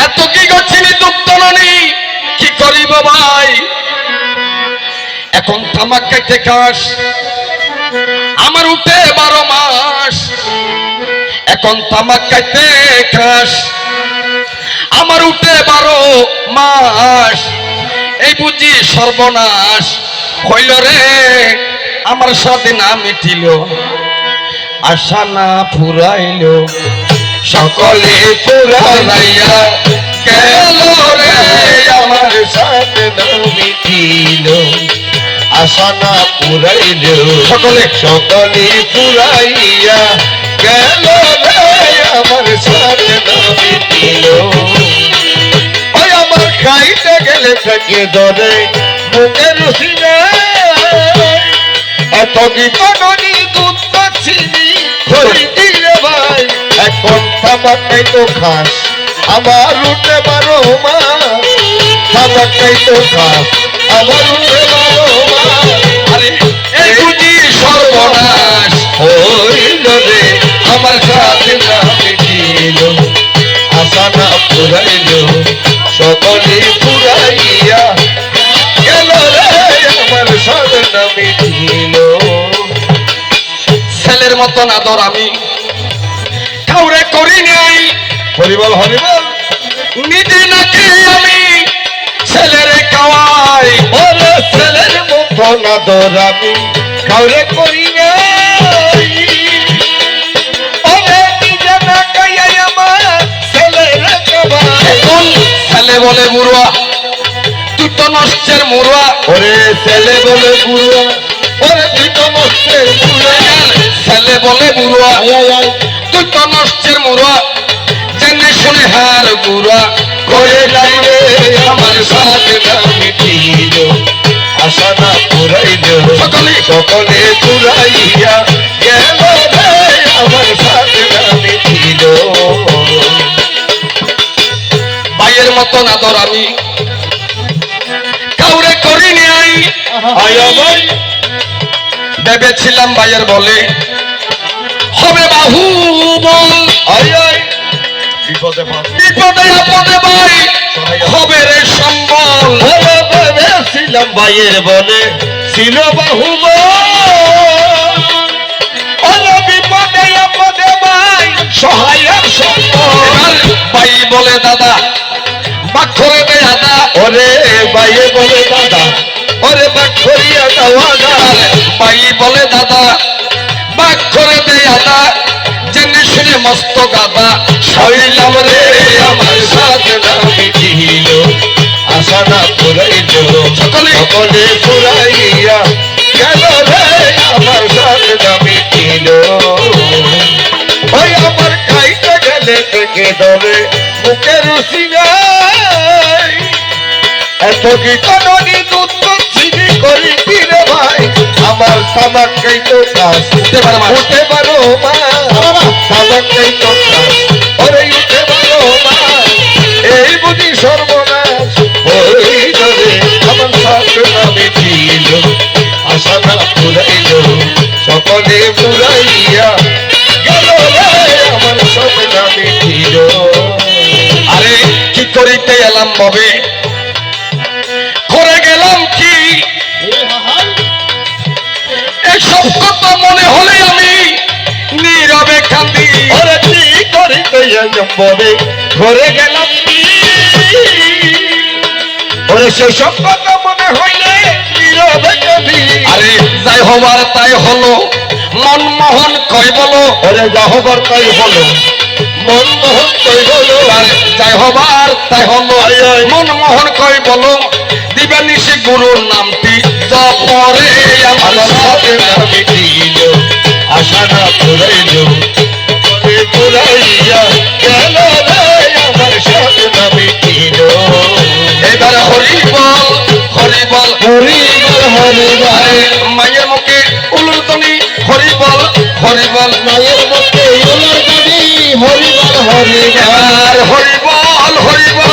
এত কি গছিনি দুঃখনি কি করিব ভাই এখন তামাক খাইতে খাস আমার উঠে 12 মাস এখন তামাক খাইতে খাস আমার উঠে 12 মাস এই বুঝি সর্বনাশ হইল রে আমার সাথে না মিটিল আশা না ফুরাইল সকলে ফুরাইয়া গেল রে আমার সাথে না মিটিল আশা না ফুরাইল সকলে ফুরাইয়া গেল রে আমার সাথে না মিটিল ওই আমার খাইতে গেলে থেকে ধরে মুখের রুচিনা এত কি কোননি দুধ পাচ্ছিনি ধরে দিলে ভাই এখন তামাক খাইতো খাস আমার উঠে 12 মাস তামাক খাইতো খাস আমার উঠে 12 মাস আরে এই বুঝি সর্বনাশ হইল রে আমার সাথে না মিটিল আশা না ফুরাইল সকলে ফুরাইয়া গেল রে আমার সাথে না মিটিল ছেলের মতন আদর আমি কাউরে করি নাই হরিবল হরিবল নিজে নাকি আমি ছেলেরে খাওয়াই ওরে ছেলের মতন আদর আমি কাউরে করি নাই ওরে নিজে না খাইয়াই আমার ছেলেরে খাওয়াই এখন ছেলে বলে বুড়া তুই তো নষ্টের মুড়া ওরে ছেলে বলে বুড়া ওরে তুই তো নষ্টের মুড়া ছেলে বলে বুড়া তুই তো নষ্টের মুড়া জেনে শুনে হার বুড়া করে যাইবে আমার সাথে না মিটিল আশা না ফুরাইল সকলে ফুরাইয়া গেল রে আমার সাথে না মিটিল ভাইয়ের মতন আদর আমি কাউরে করি নাই ভেবেছিলাম ভাইয়ের বলে হবে বাহুবল বিপদে আপদে ভাই হবে রে সম্বল ভেবেছিলাম ভাইয়ের বলে ছিল বাহুবল বিপদে আপদে ভাই সহায়ক সম্বল ভাই বলে দাদা বাক করে দে আদা ওরে ভাইয়ে বলে দাদা ওরে বাক করিয়া দাও আদা ভাই বলে দাদা বাক করে দে আদা জেনে শুনে মস্ত গাদা সইলাম রে আমার সাথে না মিটিল আশা না ফুরাইল সকলে ফুরাইয়া গেল রে আমার সাথে না মিটিল ওই আমার খাইতে গেলে থেকে ধরে মুখের রুচি নাই এত কি কোননি দুধ চিনি করি দিলে ভাই আমার তামাক খাইতো কাজ উঠে 12 মাস তামাক খাইতো কাজ ওরে উঠে 12 মাস এই বুঝি সর্বনাশ হইল রে আমার সাথে না মিটিল আশা না ফুরাইল সকলে ফুরাইয়া গেল রে আমার সাথে না মিটিল আরে কি করিতে এলাম ববে করে গেলাম কি এসব কথা মনে হলে আমি নীরবে কাঁদি ওরে কি করিতে এলাম ববে করে গেলাম কি ওরে সেসব কথা মনে হইলে নীরবে কাঁদি আরে যাই হবার তাই হলো মনমোহন কই বলো ওরে যা হবার তাই হলো মনমোহন কই বলো যাই হবার তাই হলো মনমোহন কই বলো দিবেনি সে গুরুর নামটি জপরে আমার সাথে না মিটিল আশা না ফুরাইল ফুরাইয়া গেল রে আমার সাথে না মিটিল এবার হরিবল হরিবল হরিবল হরিবল মায়ের মুখে উলুলতনি হরিবল হরিবল মায়ের মুখে উলুলতনি হরিবল হরিবল হরিবল হরিবল